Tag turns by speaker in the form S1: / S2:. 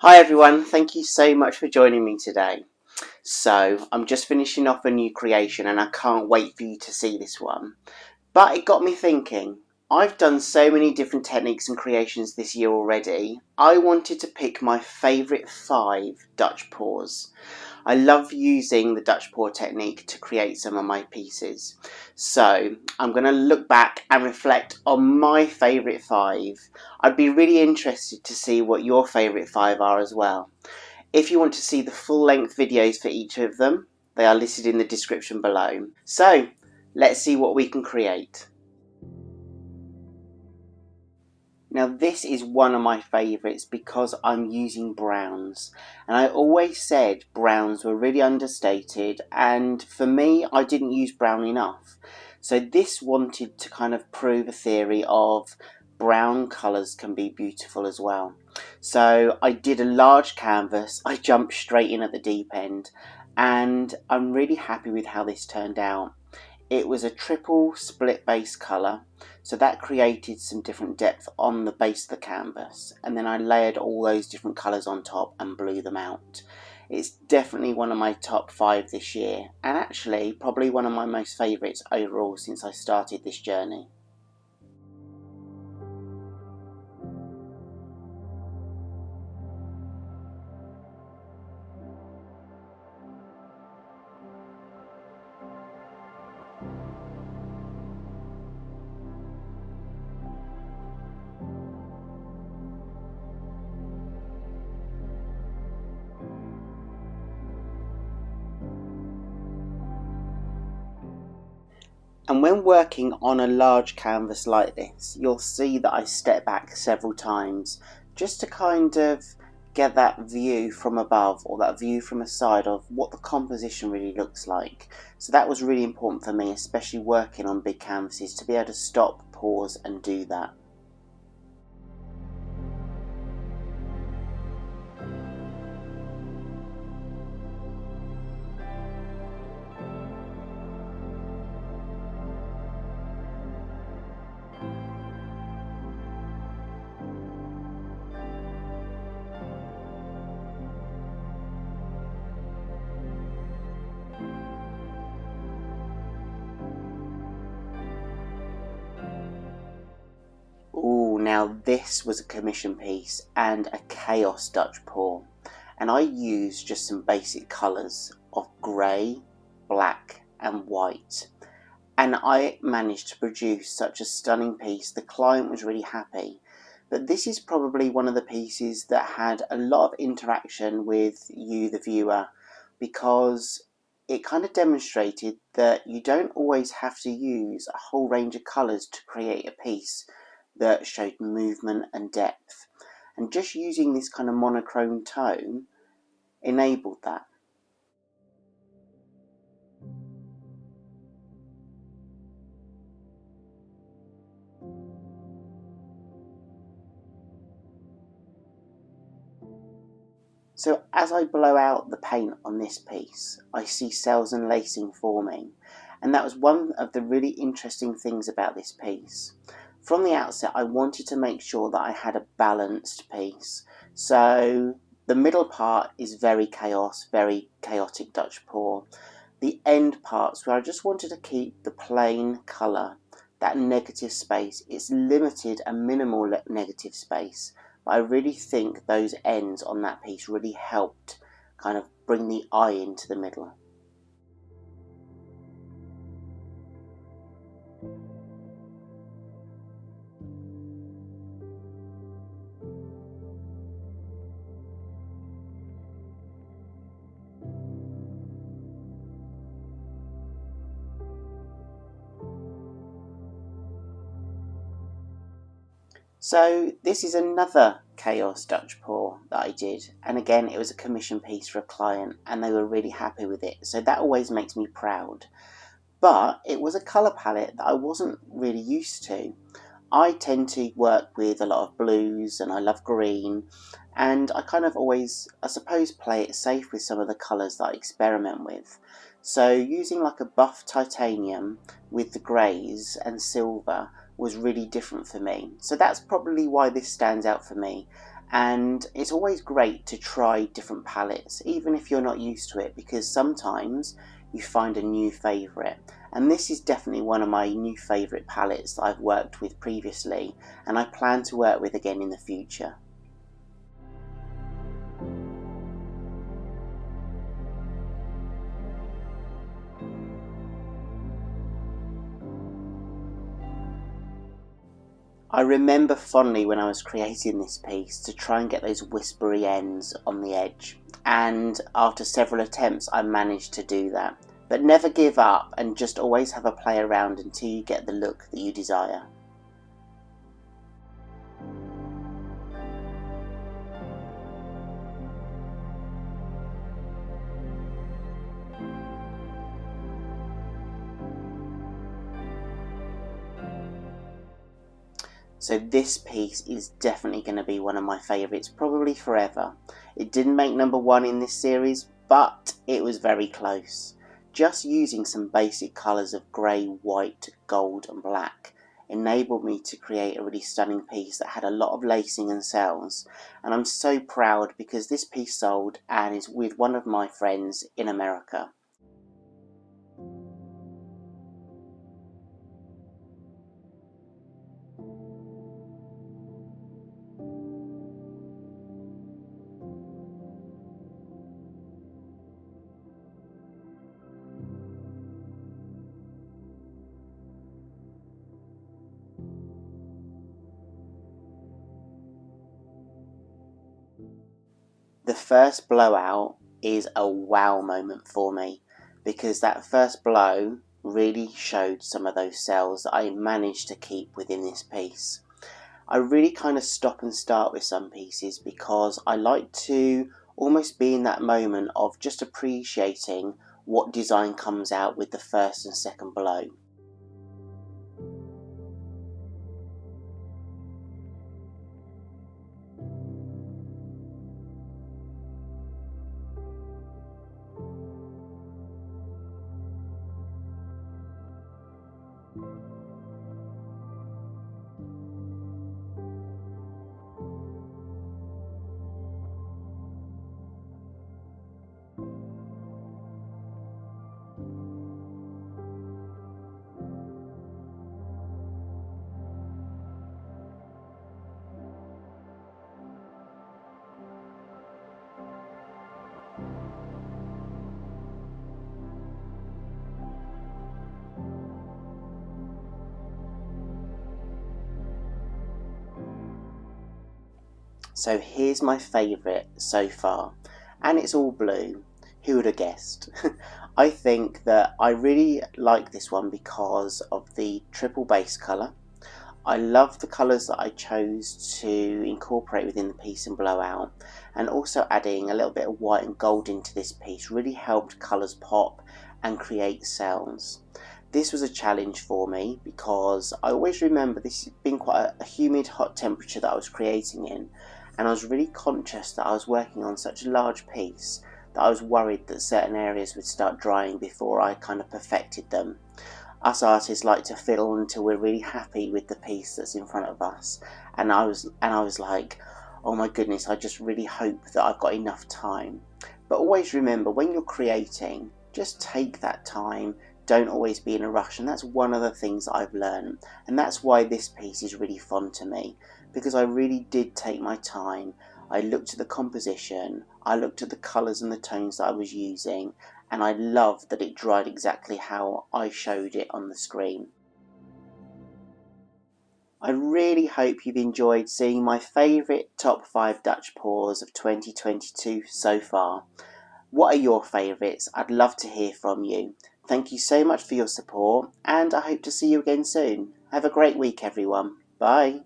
S1: Hi everyone, thank you so much for joining me today. So, I'm just finishing off a new creation and I can't wait for you to see this one. But it got me thinking, I've done so many different techniques and creations this year already. I wanted to pick my favourite 5 Dutch pours. I love using the Dutch pour technique to create some of my pieces. So I'm going to look back and reflect on my favourite 5. I'd be really interested to see what your favourite 5 are as well. If you want to see the full length videos for each of them, they are listed in the description below. So let's see what we can create. Now this is one of my favourites because I'm using browns, and I always said browns were really understated, and for me I didn't use brown enough. So this wanted to kind of prove a theory of brown colours can be beautiful as well. So I did a large canvas, I jumped straight in at the deep end, and I'm really happy with how this turned out. It was a triple split base colour, so that created some different depth on the base of the canvas, and then I layered all those different colours on top and blew them out. It's definitely one of my top 5 this year, and actually probably one of my most favourites overall since I started this journey. And when working on a large canvas like this, you'll see that I step back several times just to kind of get that view from above, or that view from a side of what the composition really looks like. So that was really important for me, especially working on big canvases, to be able to stop, pause and do that. Ooh, now this was a commission piece and a chaos Dutch pour, and I used just some basic colours of grey, black and white, and I managed to produce such a stunning piece. The client was really happy, but this is probably one of the pieces that had a lot of interaction with you, the viewer, because it kind of demonstrated that you don't always have to use a whole range of colours to create a piece that showed movement and depth, and just using this kind of monochrome tone enabled that. So as I blow out the paint on this piece, I see cells and lacing forming, and that was one of the really interesting things about this piece. From the outset, I wanted to make sure that I had a balanced piece. So the middle part is very chaotic Dutch pour. The end parts, where I just wanted to keep the plain colour, that negative space, it's limited and minimal negative space, but I really think those ends on that piece really helped kind of bring the eye into the middle. So this is another chaos Dutch pour that I did, and again it was a commission piece for a client and they were really happy with it, so that always makes me proud. But it was a colour palette that I wasn't really used to. I tend to work with a lot of blues and I love green, and I kind of always, I suppose, play it safe with some of the colours that I experiment with. So using like a buff titanium with the greys and silver was really different for me. So that's probably why this stands out for me. And it's always great to try different palettes, even if you're not used to it, because sometimes you find a new favourite. And this is definitely one of my new favourite palettes that I've worked with previously, and I plan to work with again in the future. I remember fondly when I was creating this piece to try and get those whispery ends on the edge, and after several attempts I managed to do that. But never give up, and just always have a play around until you get the look that you desire. So this piece is definitely going to be one of my favourites, probably forever. It didn't make #1 in this series, but it was very close. Just using some basic colours of grey, white, gold and black enabled me to create a really stunning piece that had a lot of lacing and cells. And I'm so proud because this piece sold and is with one of my friends in America. The first blowout is a wow moment for me, because that first blow really showed some of those cells that I managed to keep within this piece. I really kind of stop and start with some pieces because I like to almost be in that moment of just appreciating what design comes out with the first and second blow. So here's my favourite so far, and it's all blue. Who would have guessed? I think that I really like this one because of the triple base colour. I love the colours that I chose to incorporate within the piece and blowout, and also adding a little bit of white and gold into this piece really helped colours pop and create cells. This was a challenge for me because I always remember this has been quite a humid, hot temperature that I was creating in, and I was really conscious that I was working on such a large piece that I was worried that certain areas would start drying before I kind of perfected them. Us artists like to fiddle until we're really happy with the piece that's in front of us, and I was like, oh my goodness, I just really hope that I've got enough time. But always remember, when you're creating, just take that time. Don't always be in a rush, and that's one of the things that I've learned, and that's why this piece is really fun to me, because I really did take my time. I looked at the composition, I looked at the colours and the tones that I was using, and I loved that it dried exactly how I showed it on the screen. I really hope you've enjoyed seeing my favourite top 5 Dutch pours of 2022 so far. What are your favourites? I'd love to hear from you. Thank you so much for your support, and I hope to see you again soon. Have a great week, everyone. Bye.